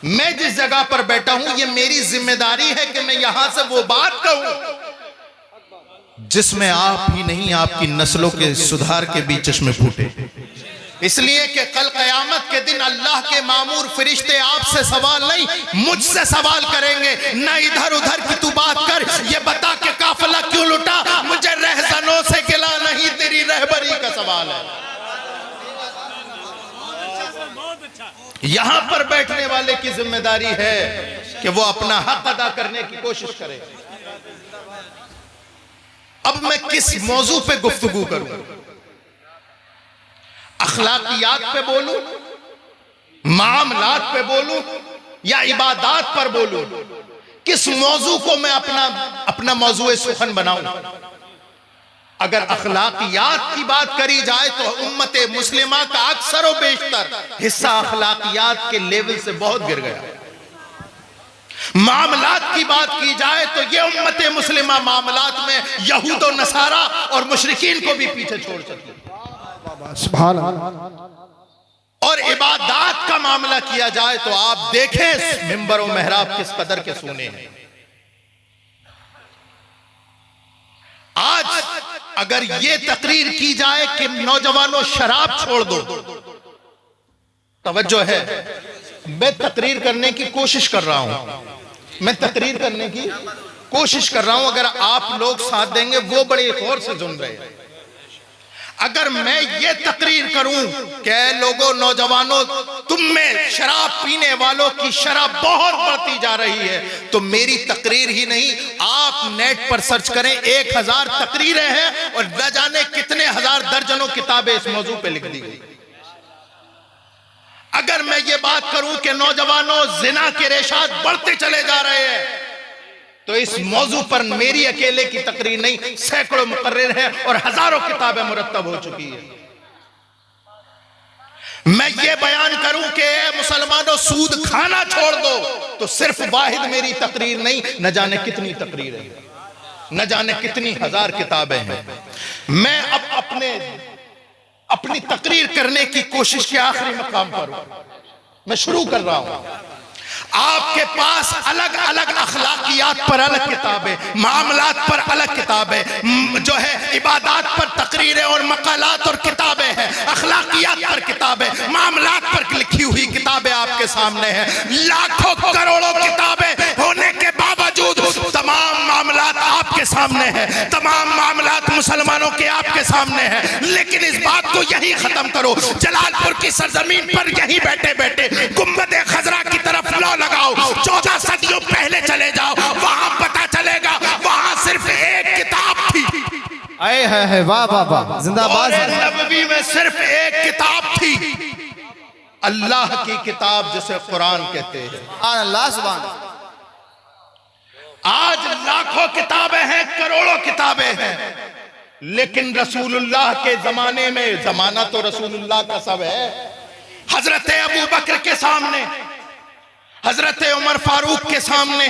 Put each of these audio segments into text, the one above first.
मैं जिस जगह पर बैठा हूं ये मेरी जिम्मेदारी है कि मैं यहां से वो बात कहूं जिसमें आप ही नहीं आपकी नस्लों के सुधार के भी चश्मे फूटे। इसलिए कि कल कयामत के दिन अल्लाह के मामूर फरिश्ते आपसे सवाल नहीं मुझसे सवाल करेंगे। न इधर उधर की तू बात कर, ये बता के काफिला क्यों लुटा, मुझे रहज़नों से गिला नहीं, तेरी रहबरी का सवाल है। यहां पर बैठने वाले की जिम्मेदारी है कि वो अपना हक अदा करने की कोशिश करे। अब मैं किस मौजू पे गुफ्तगू करूं? अखलाकियात पे बोलूं, मामलात पे बोलूं या इबादात पर बोलूं? किस मौजू को मैं अपना मौजू सुखन बनाऊं? अगर अखलाकियात की बात करी जाए तो उम्मत मुस्लिमा का अक्सर और बेशतर हिस्सा अखलाकियात के लेवल से बहुत गिर गया। मामलात की बात की जाए तो ये उम्मत मुस्लिमा मामलात में यहूद और नसारा और मुशरिकीन को भी पीछे छोड़ सकती है। सुभान अल्लाह। और इबादात का मामला किया जाए तो आप देखें मिंबर और मेहराब किस कदर के सोने हैं। आज अगर ये तकरीर की जाए कि नौजवानों शराब छोड़ दो, तवज्जो है, मैं तकरीर करने की कोशिश कर रहा हूं, मैं तकरीर करने की कोशिश कर रहा हूं, अगर आप लोग साथ देंगे वो बड़े गौर से सुन रहे हैं। अगर मैं ये तकरीर करूं कि लोगों नौजवानों तुम में शराब पीने वालों की शराब बहुत बढ़ती जा रही है, तो मेरी तकरीर ही नहीं, आप नेट पर सर्च करें 1000 तकरीरें हैं और न जाने कितने हजार दर्जनों किताबें इस मौजू पे लिख दी गई। अगर मैं ये बात करूं कि नौजवानों जिना के रेशात बढ़ते चले जा रहे हैं, तो इस मौजू पर मेरी अकेले की तकरीर नहीं, सैकड़ों मुकर्रिर हैं और हजारों किताबें मुरत्तब हो चुकी है। मैं ये बयान करूं कि मुसलमानों सूद खाना छोड़ दो, तो सिर्फ वाहिद मेरी तकरीर नहीं, न जाने कितनी तकरीर है, न जाने कितनी हजार किताबें हैं। मैं अब अपनी तकरीर करने की कोशिश के आखिरी मकाम पर हूं, मैं शुरू कर रहा हूं। आपके पास अलग अलग अखलाकियात पर अलग किताबें, मामलात पर अलग किताबें, जो है इबादात पर तकरीरें और मकालात और किताबें हैं, अखलाकियात पर किताबें, मामलात पर लिखी हुई किताबें आपके सामने हैं। लाखों करोड़ों किताबें होने के बावजूद तमाम मामलात आपके सामने हैं, तमाम मामलात मुसलमानों के आपके सामने हैं। लेकिन इस बात को यही खत्म करो, जलालपुर की सरजमीन पर यहीं बैठे बैठे गुंबद खजरा की तरफ लगाओ, 14 सदियों पहले चले जाओ, वहां पता चलेगा वहां सिर्फ एक किताब थी। आए है वाह वाह वाह, जिंदाबाद। नबवी में सिर्फ एक किताब थी, अल्लाह की किताब जिसे कुरान कहते हैं। अल्लाह सुभान। आज लाखों किताबें हैं, करोड़ों किताबें हैं, लेकिन रसूलुल्लाह के जमाने में, जमाना तो रसूलुल्लाह का सब है, हजरत अबू बकर के सामने, हजरत उमर फारूक के सामने,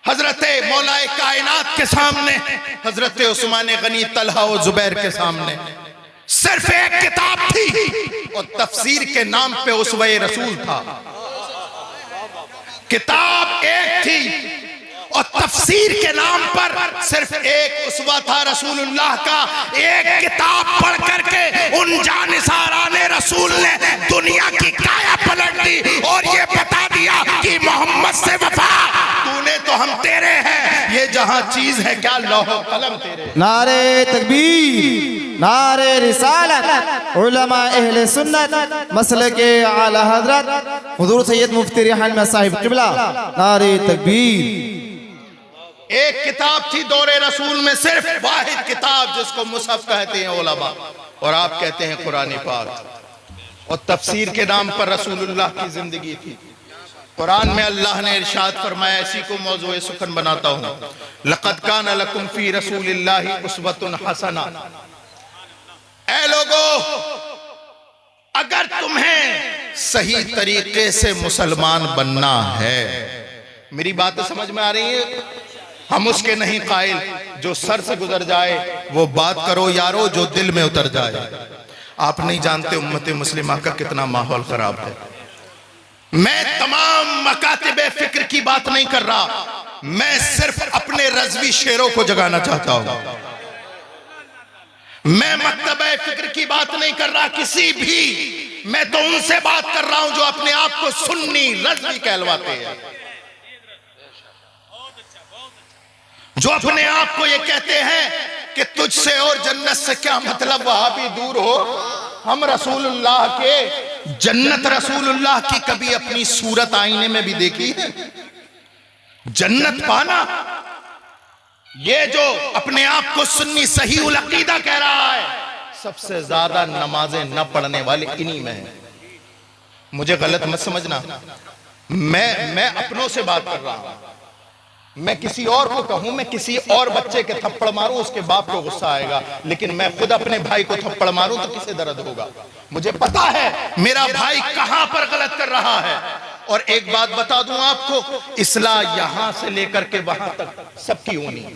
हजरत मौलाए कायनात के सामने, हजरत उस्मान गनी, तलहा और जुबैर के सामने सिर्फ एक किताब थी और तफसीर के नाम पे उसवे रसूल था। किताब एक थी और तफसीर के नाम पर सिर्फ एक उसवा था रसूलुल्लाह का। एक किताब पढ़ करके उन जानिसाराने रसूल ने दुनिया की काया पलट दी और ये बता दिया कि मोहम्मद से वफा, तूने तो हम तेरे हैं, ये जहां चीज है क्या लौह कलम तेरे। नारे तकबीर, नारे रिसालत, उलमा अहले सुन्नत, मसलके आला हजरत हुजूर सैयद मुफ्ती रिहान साहिब किबला, नारे तकबीर। एक किताब थी दौरे रसूल में, सिर्फ वाहिद किताब जिसको मुसहफ कहते हैं उलमा और आप कहते हैं कुरान पाक, और तफसीर के नाम पर रसूलुल्लाह की जिंदगी थी। कुरान में अल्लाह ने इरशाद फरमाया, इसी को मौजूए सुखन बनाता हूं, लक़द कान लकुम फी रसूलिल्लाहि उस्वतुन हसना। ऐ लोगों, अगर तुम्हें सही तरीके से मुसलमान बनना है, मेरी बात तो समझ में आ रही है? हम उसके नहीं कायल, जो सर से गुजर जाए वो बात करो यारो, जो दिल में उतर जाए। आप नहीं जानते उम्मत मुस्लिमा का कितना माहौल खराब है। मैं तमाम मकातिबे फिक्र की बात नहीं कर रहा, मैं सिर्फ अपने रज़वी शेरों को जगाना चाहता हूं। मैं मकतबे फिक्र की बात नहीं कर रहा किसी भी, मैं तो उनसे बात कर रहा हूं जो अपने आप को सुन्नी रज़वी कहलवाते हैं, जो अपने आप को ये कहते हैं कि तुझसे और जन्नत से क्या मतलब, वहां भी दूर हो। हम रसूलुल्लाह के, जन्नत रसूलुल्लाह की कभी अपनी सूरत आईने में भी देखी है? जन्नत पाना, ये जो अपने आप को सुन्नी सही उल अकीदा कह रहा है, सबसे ज्यादा नमाजें न पढ़ने वाले इन्हीं में है। मुझे गलत मत समझना, मैं अपनों से बात कर रहा हूं। मैं किसी और को कहूं, मैं किसी और बच्चे के थप्पड़ मारूं, उसके बाप को गुस्सा आएगा, लेकिन मैं खुद अपने भाई को थप्पड़ मारूं तो किसे दर्द होगा? मुझे पता है मेरा भाई कहां पर गलत कर रहा है। और एक बात बता दूं आपको, इस्लाह यहां से लेकर के वहां तक सबकी होनी है,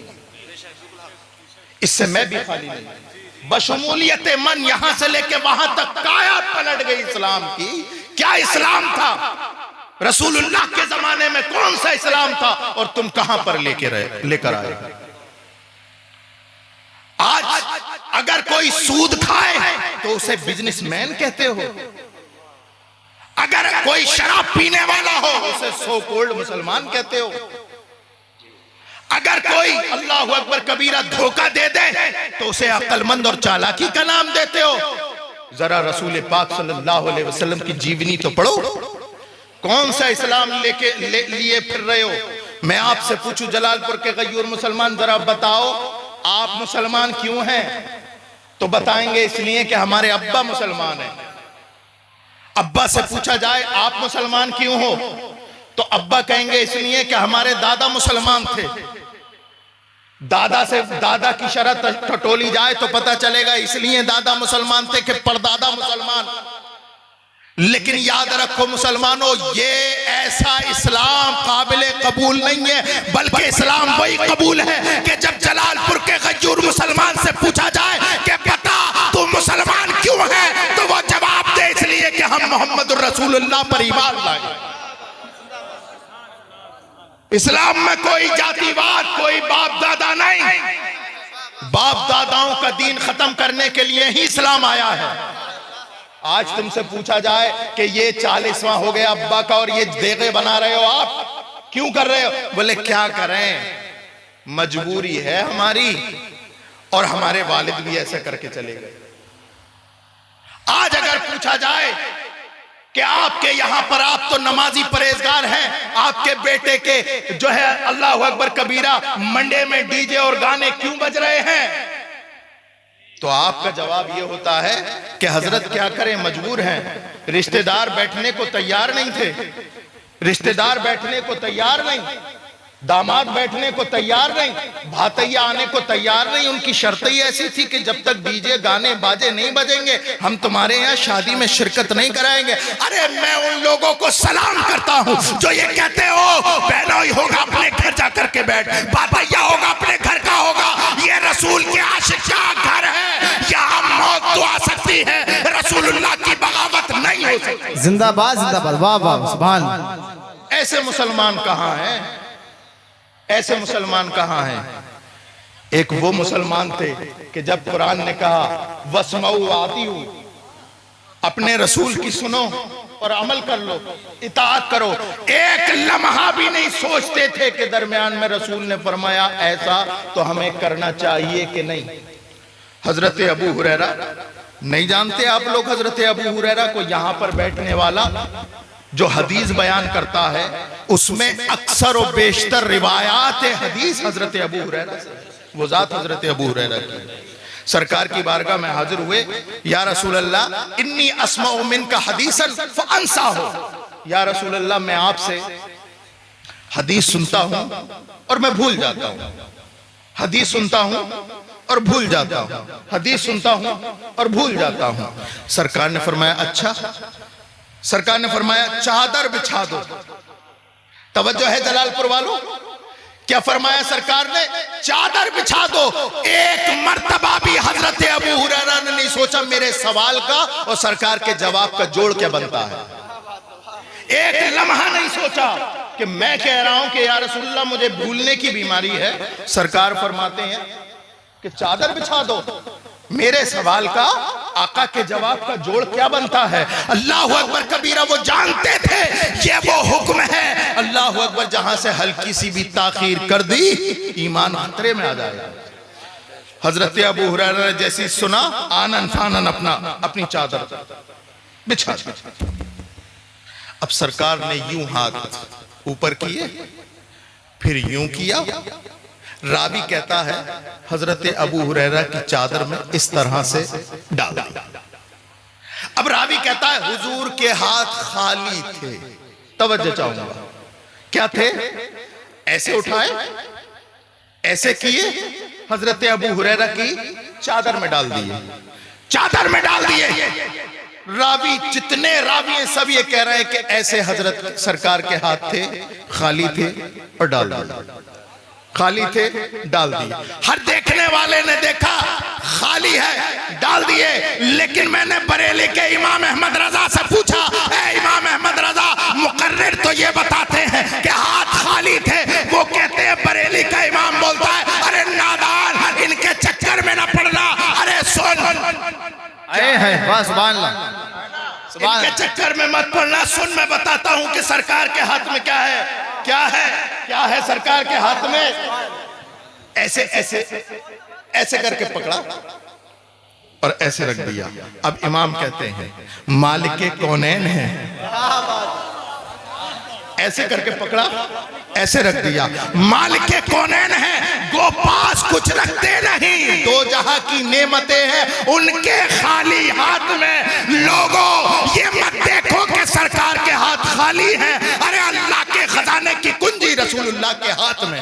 इससे मैं भी खाली नहीं। बशमूलियत मन यहां से लेकर वहां तक काया पलट गई इस्लाम की। क्या इस्लाम था? रसूलुल्लाह के जमाने में कौन सा इस्लाम था और तुम कहां पर लेकर आए? आज अगर कोई सूद खाए तो उसे बिजनेसमैन कहते हो, अगर कोई शराब पीने वाला हो उसे सो कोल्ड मुसलमान कहते हो, अगर कोई अल्लाहु अकबर कबीरा धोखा दे दे तो उसे अक्लमंद और चालाकी का नाम देते हो। जरा रसूल पाक सल्लल्लाहु अलैहि वसल्लम की जीवनी तो पढ़ो, कौन सा इस्लाम लिए फिर रहे हो? मैं आपसे पूछूं, जलालपुर के गयूर मुसलमान, जरा बताओ आप मुसलमान क्यों हैं? तो बताएंगे इसलिए कि हमारे अब्बा मुसलमान हैं। अब्बा से पूछा जाए आप मुसलमान क्यों हो, तो अब्बा कहेंगे इसलिए कि हमारे दादा मुसलमान थे। दादा की शरत टटोली जाए तो पता चलेगा इसलिए दादा मुसलमान थे कि परदादा मुसलमान। लेकिन याद रखो मुसलमानों, ये ऐसा इस्लाम काबिल कबूल नहीं है, बल्कि इस्लाम वही कबूल है कि जब जलालपुर के गयूर मुसलमान से पूछा जाए कि बता तू मुसलमान क्यों है, तो वो जवाब दे इसलिए कि हम मोहम्मद रसूलुल्लाह पर ईमान लाए। इस्लाम में कोई जातिवाद, कोई बाप दादा नहीं। बाप दादाओं का दीन खत्म करने के लिए ही इस्लाम आया है। आज तुमसे पूछा जाए कि ये 40वां हो गया अब्बा का और ये देगे बना रहे हो आप, क्यों कर रहे हो? बोले क्या करें, मजबूरी है हमारी, और हमारे वालिद भी ऐसे करके चले गए। आज अगर पूछा जाए कि आपके यहां पर, आप तो नमाजी परहेजगार हैं, आपके बेटे के जो है अल्लाहु अकबर कबीरा मंडे में डीजे और गाने क्यों बज रहे हैं, तो आपका जवाब यह होता है कि हजरत क्या करें, मजबूर हैं। रिश्तेदार बैठने को तैयार नहीं थे, रिश्तेदार बैठने को तैयार नहीं, दामाद बैठने को तैयार नहीं, भातैया आने को तैयार नहीं। उनकी शर्त ही ऐसी थी कि जब तक डीजे गाने बाजे नहीं बजेंगे हम तुम्हारे यहाँ शादी में शिरकत नहीं कराएंगे। अरे मैं उन लोगों को सलाम करता हूँ जो ये कहते हो बहनोई होगा अपने घर जाकर के बैठ, भातैया होगा अपने घर का होगा, ये रसूल के आशिक का घर है, यहाँ मौत तो आ सकती है, रसूलुल्लाह की बगावत नहीं हो सकती। जिंदाबाद जिंदाबाद, वाह वाह सुभान। ऐसे मुसलमान कहाँ हैं? ऐसे मुसलमान कहां हैं? एक वो मुसलमान थे कि जब कुरान ने कहा वस्मऊ आतिऊ, अपने रसूल की सुनो और अमल कर लो, इताअत करो, एक लम्हा भी नहीं सोचते थे कि दरमियान में रसूल ने फरमाया ऐसा तो हमें करना चाहिए कि नहीं। हजरत अबू हुरैरा, नहीं जानते आप लोग हजरत अबू हुरैरा को? यहां पर बैठने वाला जो हदीस बयान करता है उसमें अक्सर और बेशतर रिवायात हदीस हजरत अबू हुरैरा से, वो जात हजरत अबू हुरैरा की। सरकार की बारगाह में हाजिर हुए, या रसूल अल्लाह इन्नी अस्माउ मिनका हदीसन फअंसा हो, या रसूल अल्लाह मैं आपसे हदीस सुनता हूं और मैं भूल जाता हूं, हदीस सुनता हूं और भूल जाता हूं, हदीस सुनता हूं और भूल जाता हूं। सरकार ने फरमाया अच्छा, सरकार ने फरमाया चादर बिछा दो। तवज्जो है जलालपुर वालों, क्या फरमाया सरकार ने? चादर बिछा दो। एक मर्तबा भी हजरत अबू हुरैरा ने नहीं सोचा मेरे सवाल का और सरकार के जवाब का जोड़ क्या बनता है। एक लम्हा नहीं सोचा कि मैं कह रहा हूं कि या रसूलल्लाह मुझे भूलने की बीमारी है। सरकार फरमाते हैं कि चादर बिछा दो। मेरे सवाल का आका के जवाब का जोड़ क्या बनता है? अल्लाह अकबर कबीरा। वो जानते थे ये वो हुक्म है। अल्लाह अकबर। जहां से हल्की सी भी ताखीर कर दी ईमान खतरे में आ जाएगा। हजरत अबू हुरैरा ने जैसी सुना आनन फानन अपनी चादर बिछा दी। अब सरकार ने यूं हाथ ऊपर किए, फिर यूं किया। रावी कहता है हजरत अबू हुरैरा की चादर में इस तरह से डाल दिया। अब रावी कहता है हुजूर के हाथ खाली थे। तवज्जो चाहूंगा, क्या थे? ऐसे उठाए, ऐसे किए, हजरत अबू हुरैरा की चादर में डाल दिए। चादर में डाल दिए। रावी जितने रावी हैं सब ये कह रहे हैं कि ऐसे हजरत सरकार के हाथ थे, खाली थे और डाल दिए। खाली थे, डाल दिए। हर देखने वाले ने देखा खाली है, डाल दिए। लेकिन मैंने बरेली के इमाम अहमद रजा से पूछा, ए इमाम अहमद रजा, मुकर्रिर तो ये बताते हैं कि हाथ खाली थे। वो कहते हैं, बरेली का इमाम बोलता है, अरे नादान, इनके चक्कर में ना पड़ना। अरे सुन, इनके चक्कर में मत पड़ना। सुन, मैं बताता हूं कि सरकार के हाथ में क्या है। क्या है? क्या है सरकार के हाथ में? ऐसे ऐसे ऐसे करके पकड़ा और ऐसे रख दिया। अब इमाम कहते हैं मालिक कौनैन है। ऐसे करके पकड़ा, ऐसे रख दिया। मालिक कौनैन है, गो पास कुछ रखते नहीं। दो जहां की नेमतें हैं उनके खाली हाथ में। लोगों ये मत देखो कि सरकार के हाथ खाली हैं। अरे अल्लाह के खजाने की कुंजी रसूलुल्लाह के हाथ में।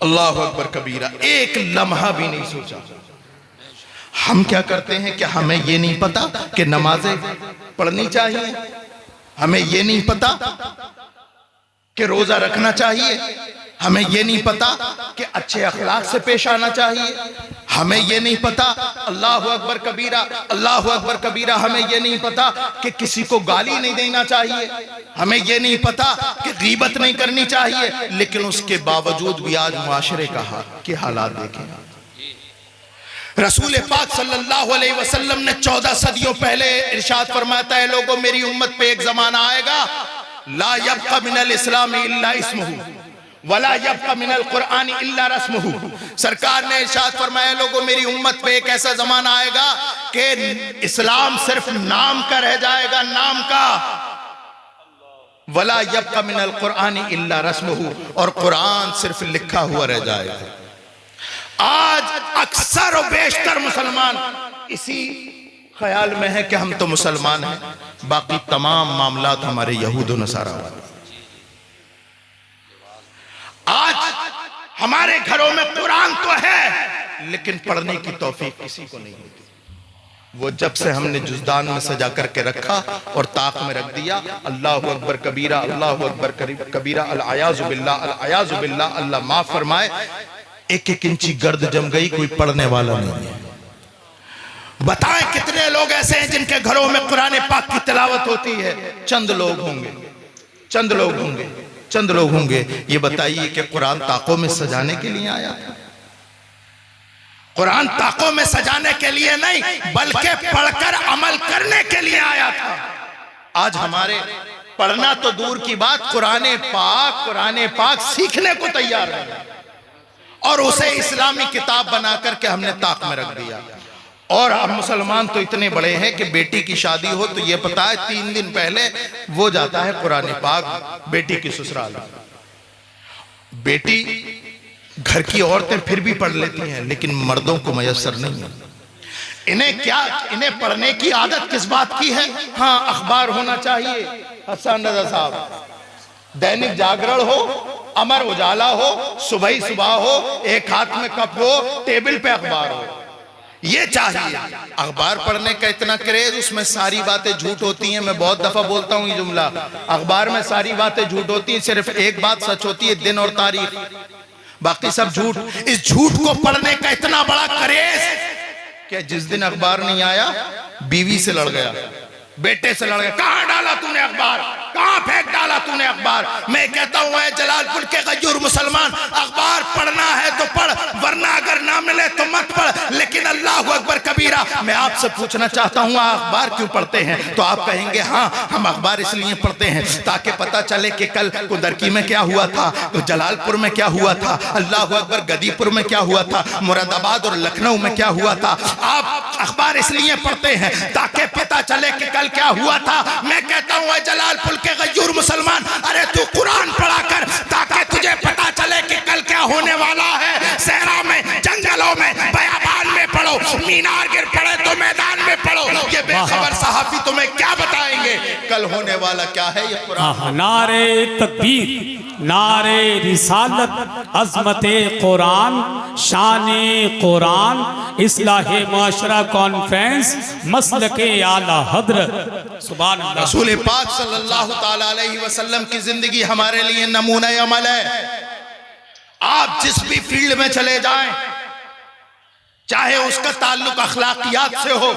अल्लाह अकबर कबीरा। एक लम्हा भी नहीं सोचा। हम क्या करते हैं कि हमें ये नहीं पता कि नमाजें पढ़नी चाहिए, हमें ये नहीं पता कि रोजा रखना चाहिए, हमें ये नहीं पता कि अच्छे अखलाक से पेश आना चाहिए, हमें ये नहीं पता, अल्लाह अकबर कबीरा, अल्लाह अकबर कबीरा, हमें ये नहीं पता कि किसी को गाली नहीं देना चाहिए, हमें ये नहीं पता कि गीबत नहीं करनी चाहिए। लेकिन उसके बावजूद भी आज मुआशरे के हालात देखें। रसूल पाक सल्लल्लाहु अलैहि वसल्लम ने 14 सदियों पहले इरशाद फरमाता है, लोगों मेरी उम्मत पे एक जमाना आएगा, ला यब्का मिनल इस्लाम इल्ला इस्मुहु वला यब्का मिनल कुरआन इल्ला रस्मुहु। सरकार ने इरशाद फरमाया, लोगों मेरी उम्मत पे एक ऐसा जमाना आएगा कि इस्लाम सिर्फ नाम का रह जाएगा, नाम का। वला यब्का मिनल कुरआन इल्ला रस्मुहु, और कुरान सिर्फ लिखा हुआ रह जाएगा। आज अक्सर और बेशतर मुसलमान इसी ख्याल में है कि हम तो मुसलमान हैं, बाकी तमाम मामलात हमारे यहूद और नसारा वाले। आज हमारे घरों में कुरान तो है लेकिन पढ़ने की तौफीक किसी को नहीं होती। वो जब से हमने जुज़दान में सजा करके रखा और ताक में रख दिया, अल्लाह अकबर कबीरा, अल्लाह अकबर कबीरा, अल-अयाज़ु बिल्लाह, अल-अयाज़ु बिल्लाह, अल्लाह माफ फरमाए, एक एक इंची गर्द जम गई, कोई पढ़ने वाला नहीं है। बताएं कितने लोग ऐसे हैं जिनके घरों में कुरान पाक की तिलावत होती है? चंद लोग होंगे, चंद लोग होंगे, चंद लोग होंगे। ये बताइए कि कुरान ताकों में सजाने के लिए आया था? कुरान ताकों में सजाने के लिए नहीं, बल्कि पढ़कर अमल करने के लिए आया था। आज हमारे पढ़ना तो दूर की बात, कुरान पाक सीखने को तैयार है और उसे इस्लामी किताब बना करके हमने ताक में रख दिया। और अब मुसलमान तो इतने बड़े हैं कि बेटी की शादी हो तो ये पता है 3 दिन पहले वो जाता है कुरान पाक बेटी की ससुराल। बेटी घर की औरतें फिर भी पढ़ लेती हैं लेकिन मर्दों को मयसर नहीं है। इन्हें पढ़ने की आदत किस बात की है? हाँ, अखबार होना चाहिए, हसन रजा साहब, दैनिक जागरण हो, अमर उजाला हो, सुबह हो, एक हाथ में कप हो, टेबल पे अखबार हो, ये चाहिए। अखबार पढ़ने का इतना क्रेज, उसमें सारी बातें झूठ होती हैं। मैं बहुत दफा बोलता हूँ ये जुमला, अखबार में सारी बातें झूठ होती हैं, सिर्फ एक बात सच होती है, दिन और तारीख, बाकी सब झूठ। इस झूठ को पढ़ने का इतना बड़ा क्रेज कि जिस दिन अखबार नहीं आया बीवी से लड़ गया, बेटे से लड़ गया, कहां डाला तूने अखबार, कहां फेंक डाला तूने अखबार। मैं कहता हूं ऐ जलालपुर के गयूर मुसलमान, अखबार पढ़ना है तो पढ़, वरना अगर ना मिले तो मत पढ़। लेकिन अल्लाह अकबर कबीरा, मैं आपसे पूछना चाहता हूं अखबार क्यों पढ़ते हैं? तो आप कहेंगे हाँ हम अखबार इसलिए पढ़ते हैं ताकि पता चले कि कल कुदरकी में क्या हुआ था, जलालपुर में क्या हुआ था, अल्लाह अकबर गदीपुर में क्या हुआ था, मुरादाबाद और लखनऊ में क्या हुआ था। आप अखबार इसलिए पढ़ते हैं ताकि पता चले कि कल क्या हुआ था। मैं कहता हूं जलालपुर के गयूर मुसलमान, अरे तू कुरान पढ़ा कर ताकि तुझे पता चले कि कल क्या होने वाला है। सहरा में, जंगलों में, बयाबान में पढ़ो, मीनार गिर पड़े तो मैदान में पढ़ो। ये बेखबर सहाफी तुम्हें क्या बताएंगे कल होने वाला क्या है। ये कुरान। नारे तकबीर, नारे रिसालत, अज़मते कुरान, शाने कुरान, इस्लाहे माशरा कॉन्फ्रेंस, मसलके आला हज़रत। सुभान अल्लाह। रसूल पाक सल्लल्लाहु ताला अलैहि वसल्लम की जिंदगी हमारे लिए नमूना अमल है। आप जिस भी फील्ड में चले जाएं, चाहे उसका ताल्लुक अखलाकियात से हो,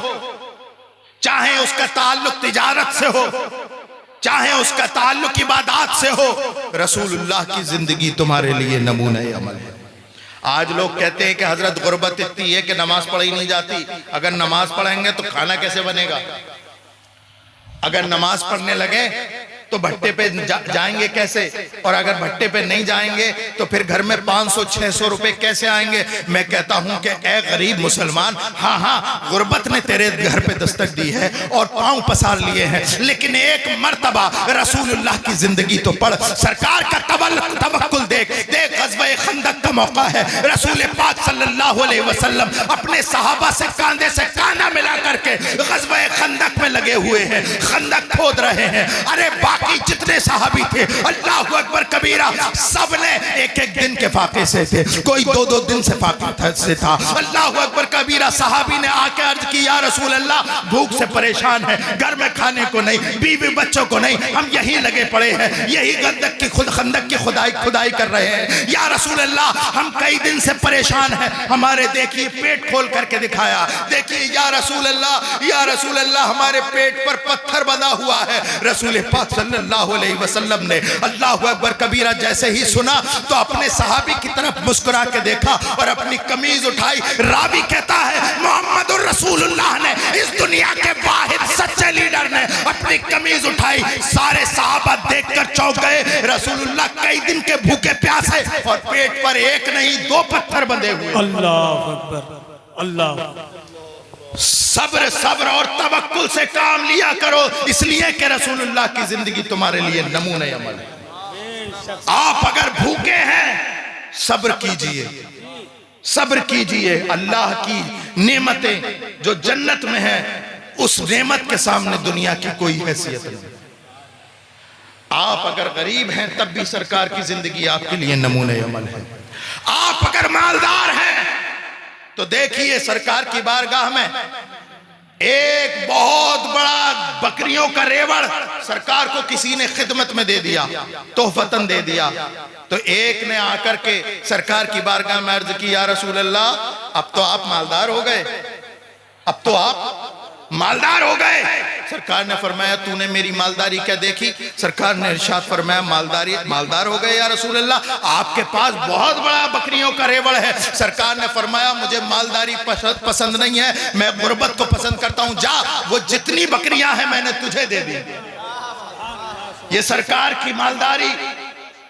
चाहे उसका ताल्लुक तिजारत से हो, चाहे उसका ताल्लुक इबादत से हो, रसूलुल्लाह की जिंदगी तुम्हारे लिए नमूना अमल है। आज लोग कहते हैं कि हजरत गुर्बत इतनी है कि नमाज पढ़ी नहीं जाती। अगर नमाज पढ़ेंगे तो खाना कैसे बनेगा? अगर नमाज पढ़ने लगे तो भट्टे पे जाएंगे कैसे? और अगर भट्टे पे नहीं जाएंगे तो फिर घर में 500-600 रुपए कैसे आएंगे? मैं कहता हूं कि ए गरीब मुसलमान, हाँ हाँ गुर्बत ने तेरे घर पे दस्तक दी है और पांव पसार लिए हैं, लेकिन एक मर्तबा रसूलुल्लाह की जिंदगी तो पढ़। सरकार का तवक्कुल देख। गज़वे खंदक का मौका है, रसूल पाक सल्लल्लाहु अलैहि वसल्लम अपने सहाबा से कांधे से कांधा मिला करके गज़वे खंदक में लगे हुए हैं, खंदक खोद रहे हैं। अरे बाकी जितने सहाबी थे, अल्लाह अकबर कबीरा, सब ने एक एक दिन के फाके से थे, कोई 2-2 दिन से फाके से था। अल्लाह अकबर कबीरा, सहाबी ने आके अर्ज की या रसूल अल्लाह, भूख से परेशान है, घर में खाने को नहीं, बीवी बच्चों को नहीं, हम यहीं लगे पड़े हैं, यही खंदक की खुदाई कर रहे हैं। या रसूल अल्लाह, हम कई दिन से परेशान हैं, हमारे देखिए पेट खोल करके दिखाया, देखिए या रसूल अल्लाह हमारे पेट पर पत्थर बंधा हुआ है। रसूल पाक सल्लल्लाहु अलैहि वसल्लम ने अल्लाहु अकबर कबीरा जैसे ही सुना तो अपने सहाबी की तरफ मुस्कुरा के देखा और अपनी कमीज उठाई। रावी कहता है मोहम्मदुर रसूलुल्लाह ने, इस दुनिया के वाहिद सच्चे लीडर ने अपनी कमीज उठाई। सारे सहाबा देखकर चौंक गए। रसूलुल्लाह कई दिन के भूखे प्यासे और पेट पर एक नहीं 2 पत्थर बंधे हुए। अल्लाह अकबर, अल्लाह। सब्र और तवक्कुल से काम लिया करो, इसलिए कि रसूलुल्लाह की जिंदगी तुम्हारे लिए नमूने अमल है। आप अगर भूखे हैं सब्र कीजिए, सब्र कीजिए। अल्लाह की नेमतें जो जन्नत में है, उस नेमत के सामने दुनिया की कोई हैसियत नहीं। आप अगर गरीब हैं तब भी सरकार की जिंदगी आपके लिए नमूने अमल है। आप अगर मालदार हैं तो देखिए सरकार की बारगाह में एक बहुत बड़ा बकरियों का रेवड़ सरकार को किसी ने खिदमत में दे दिया, तोहफतन दे दिया। तो एक ने आकर के सरकार की बारगाह में अर्ज की या रसूल अल्लाह, अब तो आप मालदार हो गए, अब तो आप मालदार हो गए। सरकार ने फरमाया तूने मेरी मालदारी क्या देखी? सरकार ने इरशाद फरमाया मालदार हो गए या रसूल अल्लाह, आपके पास बहुत बड़ा बकरियों का रेवड़ है। सरकार ने फरमाया मुझे मालदारी पसंद नहीं है, मैं गुर्बत को पसंद करता हूं, जा वो जितनी बकरियां हैं मैंने तुझे दे दी। ये सरकार की मालदारी।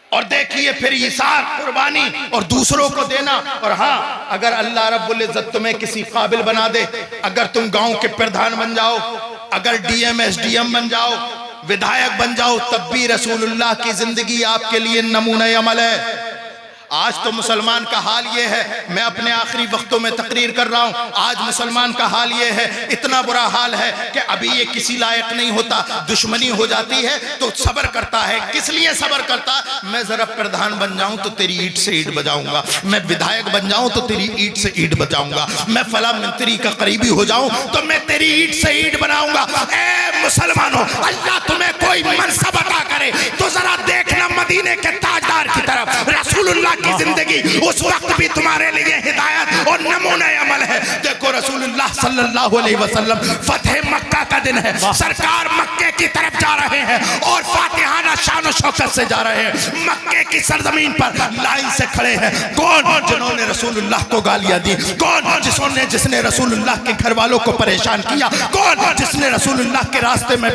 और देखिए फिर इसार, कुर्बानी और दूसरों को देना। और हाँ, अगर अल्लाह रब्बुल इज्जत तुम्हें किसी काबिल बना दे, अगर तुम गांव के प्रधान बन जाओ, अगर डीएम एसडीएम बन जाओ, विधायक बन जाओ, तब भी रसूलुल्लाह की जिंदगी आपके लिए नमूना अमल है। आज तो मुसलमान का हाल ये है, मैं अपने आखिरी वक्तों में तकरीर कर रहा हूँ, आज मुसलमान का हाल ये है, इतना बुरा हाल है कि अभी ये किसी लायक नहीं होता, दुश्मनी हो जाती है तो सब्र करता है। किस लिए सब्र करता? मैं जरा प्रधान बन जाऊं तो तेरी ईंट से ईंट बजाऊंगा, मैं विधायक बन जाऊं तो तेरी ईंट से ईंट बजाऊंगा, मैं फला मंत्री का करीबी हो जाऊं तो मैं तेरी ईंट से ईंट बनाऊंगा। ए मुसलमानों, अल्लाह तुम्हें कोई मनसब अता करे तो जरा देखना मदीने के ताजदार की तरफ, रसूल रसूलुल्लाह की जिंदगी उस वक्त भी तुम्हारे लिए हिदायत और नमूने अमल है। देखो रसूलुल्लाह सल्लल्लाहु अलैहि वसल्लम फतह मक्का का दिन है, सरकार मक्के की तरफ जा रहे हैं और फातिहाना शान शौकत से जा रहे हैं। मक्के की सरजमीन पर लाइन से खड़े हैं कौन? जिन्होंने रसूलुल्लाह को गालियां दी। कौन? जिसने रसूलुल्लाह के घर वालों को परेशान किया। कौन? जिसने रसूलुल्लाह के रास्ते में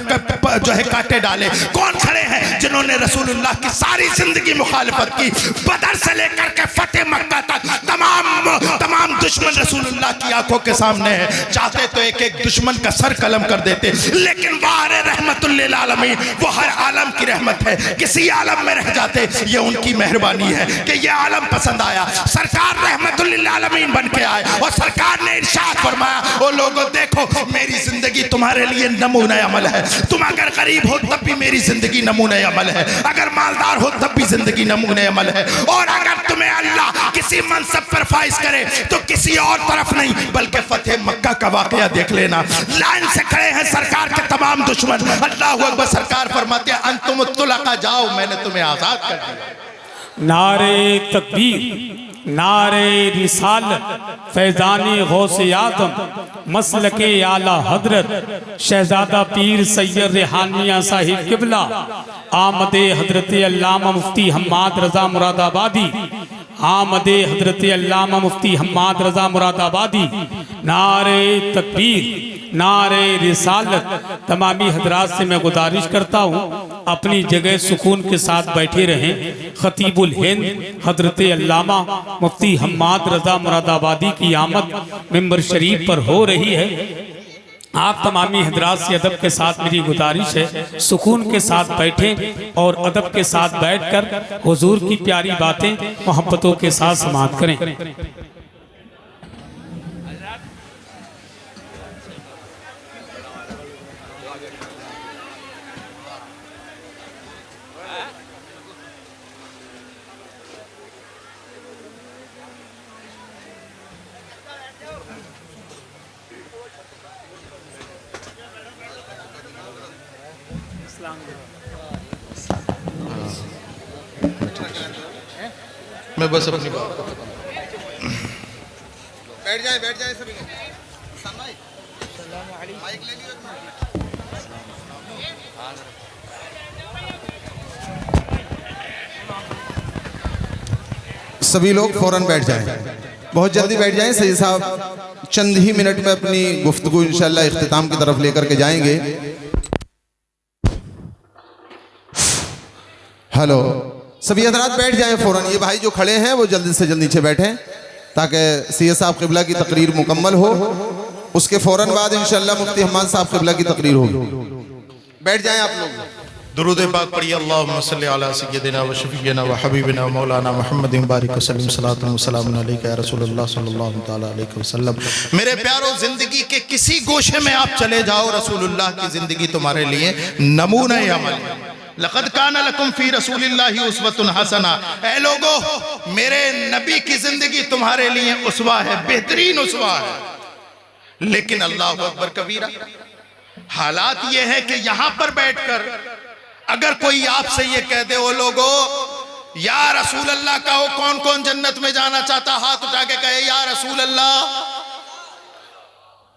जो है कांटे डाले। कौन खड़े हैं जिन्होंने रसूलुल्लाह की सारी जिंदगी मुखालिफत की। बदर से लेकर के फतेह मक्का तक तमाम दुश्मन रसूलुल्लाह की आंखों के सामने है। चाहते तो एक एक दुश्मन का सर कलम कर देते, लेकिन वारे रहमतुल लिल आलमीन, वो हर आलम की रहमत है। किसी आलम में रह जाते, ये उनकी मेहरबानी है कि ये आलम पसंद आया। सरकार रहमतुल लिल आलमीन बन के आए और सरकार ने इरशाद फरमाया, ओ लोगों देखो मेरी जिंदगी तुम्हारे लिए नमूना अमल है। तुम अगर गरीब हो तब भी मेरी जिंदगी नमूना अमल है, अगर मालदार हो तब भी जिंदगी नमूना अमल है। और अगर तुम्हें अल्लाह किसी मनसब पर फाइज करे तो किसी और तरफ नहीं बल्कि फतेह मक्का का वाकया देख लेना। लाइन से खड़े हैं सरकार के तमाम दुश्मन। अल्लाह अकबर। सरकार फरमाते हैं अंतुम तुलका, जाओ मैंने तुम्हें आजाद कर दिया। नारे तकबीर, नारे रिसालत, फैज़ाने गौसे आज़म मसलके आला हजरत शहजादा पीर सैयद रेहानिया साहिब किबला, आमदे हजरत अल्लामा मुफ्ती हम्माद रजा मुरादाबादी, आमदे हजरत अल्लामा मुफ्ती हम्माद रजा मुरादाबादी। नारे तकबीर, नारे रिसालत। तमामी हजरात से मैं गुजारिश करता हूँ अपनी जगह सुकून के साथ बैठे रहें। खतीबुल हिंद हजरत अल्लामा मुफ्ती हम्माद रजा मुरादाबादी की आमद मिंबर शरीफ पर हो रही है। आप तमामी हजरात से अदब के साथ मेरी गुजारिश है सुकून के साथ बैठें और अदब के साथ बैठकर हुजूर की प्यारी बातें मोहब्बतों के साथ समाअत करें। मैं बस अपनी बात को बैठ जाए सभी माइक ले लियो। सभी लोग फौरन बैठ जाएं, बहुत जल्दी बैठ जाएं। सैयद साहब चंद ही मिनट में अपनी गुफ्तगू इंशाल्लाह इख्तिताम की तरफ लेकर के जाएंगे। हेलो, सभी हजरात बैठ जाएं फौरन। ये भाई जो खड़े हैं वो जल्दी से जल्द नीचे बैठें ताकि सैयद साहब क़िबला की तकरीर मुकम्मल हो। उसके फौरन बाद इंशाल्लाह मुफ्ती हम्माद साहब क़िबला की तकरीर होगी। बैठ जाएं आप लोग। दुरूद पाक पढ़िए। अल्लाहुम्मा सल्लि अला सय्यिदिना व शफीना व हबीबिना व मौलाना मुहम्मद बारिक वसल्लम सलातु व सलामुन अलैका या रसूलुल्लाह सल्लल्लाहु तआला अलैहि वसल्लम। मेरे प्यारो, जिंदगी के किसी गोशे में आप चले जाओ, रसूलुल्लाह की जिंदगी तुम्हारे लिए नमूना अमल है। लक़द काना लकुम फी रसूलिल्लाहि उस्वतुन हसना। ऐ लोगो, मेरे नबी की जिंदगी तुम्हारे लिए उसवा है, बेहतरीन उसवा है। लेकिन अल्लाह अकबर कबीरा, हालात ये है कि यहां पर बैठकर अगर कोई आपसे ये कह दे, ओ लोगो या रसूल अल्लाह का हो, कौन कौन जन्नत में जाना चाहता, हाथ उठा के कहे या रसूल अल्लाह।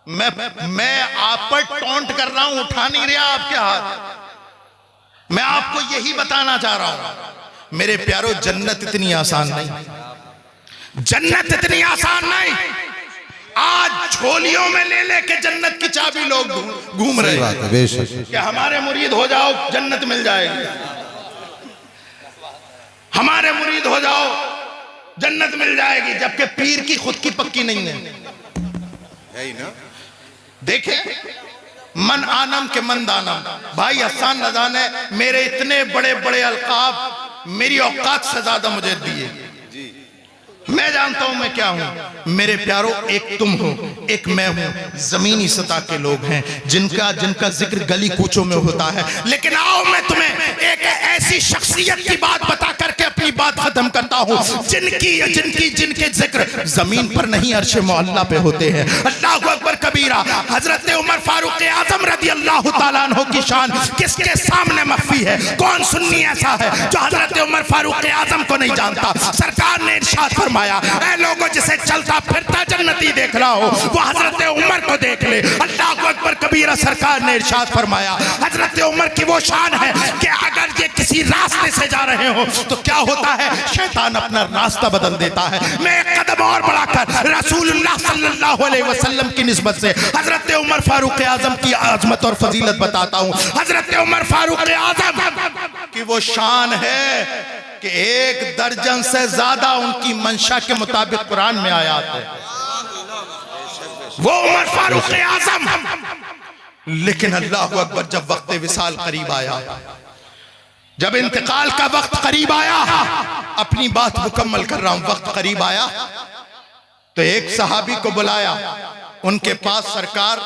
मैं आप पर टॉन्ट कर रहा हूं, उठा नहीं रहा आपके हाथ। मैं आपको यही बताना चाह रहा हूं मेरे प्यारो, जन्नत इतनी आसान नहीं, जन्नत इतनी आसान नहीं। आज झोलियों में ले लेके जन्नत की चाबी लोग घूम रहे हैं कि हमारे मुरीद हो जाओ जन्नत मिल जाएगी, हमारे मुरीद हो जाओ जन्नत मिल जाएगी, जबकि पीर की खुद की पक्की नहीं है ना। देखे मन आनम के मन दानम। भाई हसन नज़ा ने मेरे इतने बड़े बड़े अलकाब मेरी औकात से ज्यादा मुझे दिए। मैं जानता हूं मैं क्या हूं। मेरे प्यारो, एक तुम हो, एक मैं हूं। जमीनी सतह के लोग हैं जिनका जिक्र गली कूचों में होता है। लेकिन आओ मैं तुम्हें एक ऐसी शख्सियत की बात बता करके अपनी अपनी बात खत्म करता हूँ। जिनके जिक्र जमीन पर नहीं अर्श मुअल्ला पे होते हैं। अल्लाहु अकबर कबीरा। हजरत उमर फारूक आजम रज़ी अल्लाह ताला अन्हु की शान किसके सामने मख्फी है? कौन सुन्नी ऐसा है जो हजरत उमर फारूक आजम को नहीं जानता? सरकार ने इरशाद फरमाया, ऐ लोगों जिसे चलता फिरता जन्नती देख रहा हो वो हजरत उमर को देख ले। अल्लाहु अकबर कबीरा। सरकार ने इरशाद फरमाया, हजरत उमर की वो शान है कि अगर ये किसी रास्ते से जा रहे हो तो क्या होता है, शैतान अपना रास्ता बदल देता है। मैं एक कदम और बढ़ाकर रसूलुल्लाह सल्लल्लाहु अलैहि वसल्लम की निस्बत से हजरत उमर फारूक आजम की आजमत और फजीलत बताता हूँ। हजरत उमर फारूक आजम की वो शान है कि 1 दर्जन से ज्यादा उनकी मंशा के मुताबिक कुरान में आयात है। वो उमर फारूक आजम। लेकिन अल्लाहु अकबर, जब वक्त विसाल करीब आया, जब इंतकाल का वक्त करीब आया, अपनी बात मुकम्मल कर रहा हूं, वक्त करीब आया तो एक सहाबी को बुलाया। उनके पास सरकार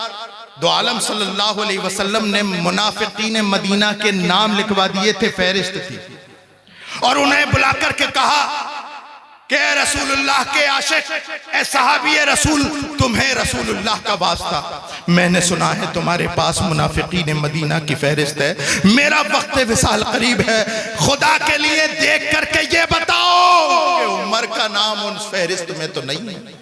दो आलम सल्लल्लाहु अलैहि वसल्लम ने मुनाफिकीन मदीना के नाम लिखवा दिए थे, फहरिस्त थी, और उन्हें बुला करके कहा कि रसूलुल्लाह के आशिक, ए सहाबी रसूल, तुम्हें रसूलुल्लाह का वास्ता, मैंने सुना है तुम्हारे पास मुनाफिकीन मदीना की फहरिस्त है, मेरा वक्त विसाल करीब है, खुदा के लिए देख करके ये बताओ कि उमर का नाम उन फहरिस्त में तो नहीं है।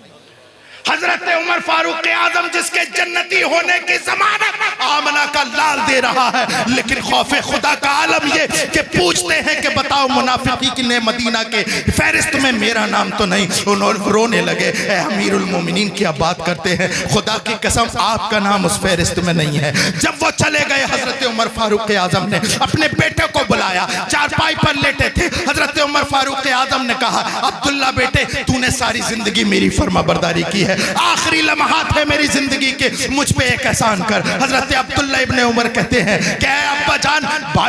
हजरत उमर फारूक आजम जिसके जन्नती होने की जमानत आमना का लाल दे रहा है, लेकिन खौफे खुदा का आलम ये कि पूछते हैं कि बताओ मुनाफिकीन मदीना के फहरिस्त में मेरा नाम तो नहीं। उन्होंने रोने लगे, ए अमीरुल मोमिनीन क्या बात करते हैं, खुदा की कसम आपका नाम उस फहरिस्त में नहीं है। जब वो चले गए, हजरत उमर फारूक आजम ने अपने बेटे को बुलाया, चारपाई पर लेटे थे। हजरत उमर फारूक आजम ने कहा, अब्दुल्ला बेटे, तूने सारी जिंदगी मेरी फर्माबरदारी की है, आखिरी लम्हात है मेरी जिंदगी के, मुझ पे एक एहसान कर। हजरत अब्दुल्ला इब्ने उमर कहते हैं, क्या अब्बा जान,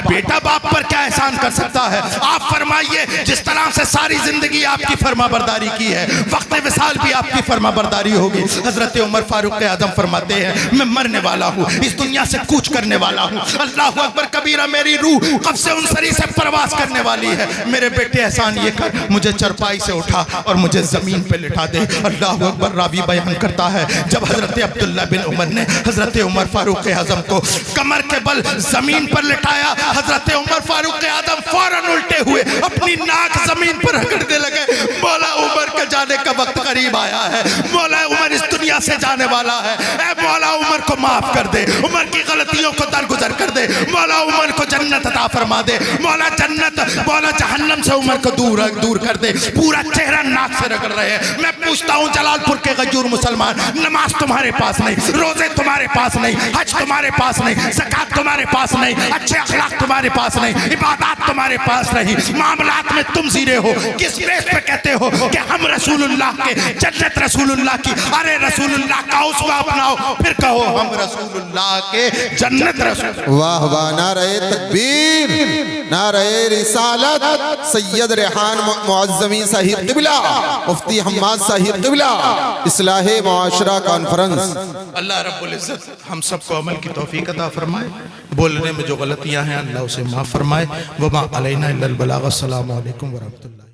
बेटा बाप पर क्या एहसान कर सकता है, आप फरमाइए, जिस तरह से सारी जिंदगी आपकी फर्माबरदारी की है, वक्त विसाल भी आपकी फर्माबरदारी होगी। हजरत उमर फारूक आजम फरमाते हैं, मैं मरने वाला हूँ, इस दुनिया से कूच करने वाला हूँ, अल्लाहु अकबर कबीरा, मेरी रूह कब से उन सरी से परवास करने वाली है, मेरे बेटे एहसान ये कर, मुझे चरपाई से उठा और मुझे जमीन पे लिटा दे। अल्लाहु अकबर। रावी बयान करता है, जब हजरत अब्दुल्ला बिन उमर ने हजरत उमर फारूक आजम को कमर के बल जमीन पर लिटाया, हजरत उमर फारूक आजम फौरन उल्टे हुए अपनी नाक जमीन पर रगड़ने लगे। मौला उमर के जाने का वक्त करीब आया है, मौला उमर इस दुनिया से जाने वाला है, ऐ मौला उमर को माफ कर दे, उमर की गलतियों को दरगुजर कर दे, मौला उमर को जन्नत अता फरमा दे, मौला जन्नत, मौला जहन्नम से उमर को दूर कर दे। पूरा चेहरा नाक से रगड़ रहे हैं। मैं पूछता हूँ, जलालपुर के गजूर मुसलमान, नमाज तुम्हारे पास नहीं, रोजे तुम्हारे पास नहीं, हज तुम्हारे पास नहीं, ज़कात तुम्हारे पास नहीं, अच्छे अखलाक तुम्हारे पास नहीं, इबादत तुम्हारे पास नहीं, मामलात में तुम जीरे हो, किस बेस पे कहते हो कि हम रसूलुल्लाह के, जन्नत रसूलुल्लाह की? अरे रसूलुल्लाह का उसवा अपनाओ, फिर कहो हम रसूलुल्लाह के, जन्नत रसूल। वाह वाह, नारे तकबीर, नारे रिसालत। सैयद रेहान मुअज़्ज़मी साहिब क़िबला, मुफ्ती हम्माद साहिब क़िबला, इस्लाहे मुआशरा कॉन्फ्रेंस। अल्लाह रब्बुल इज़्ज़त हम सबको अमल की तौफीक अता फरमाए, बोलने में जो गलतियां हैं अल्लाह उसे माफ़ फरमाए। वमा अलैना इल्लल बलाग। अस्सलामु अलैकुम व रहमतुल्लाह।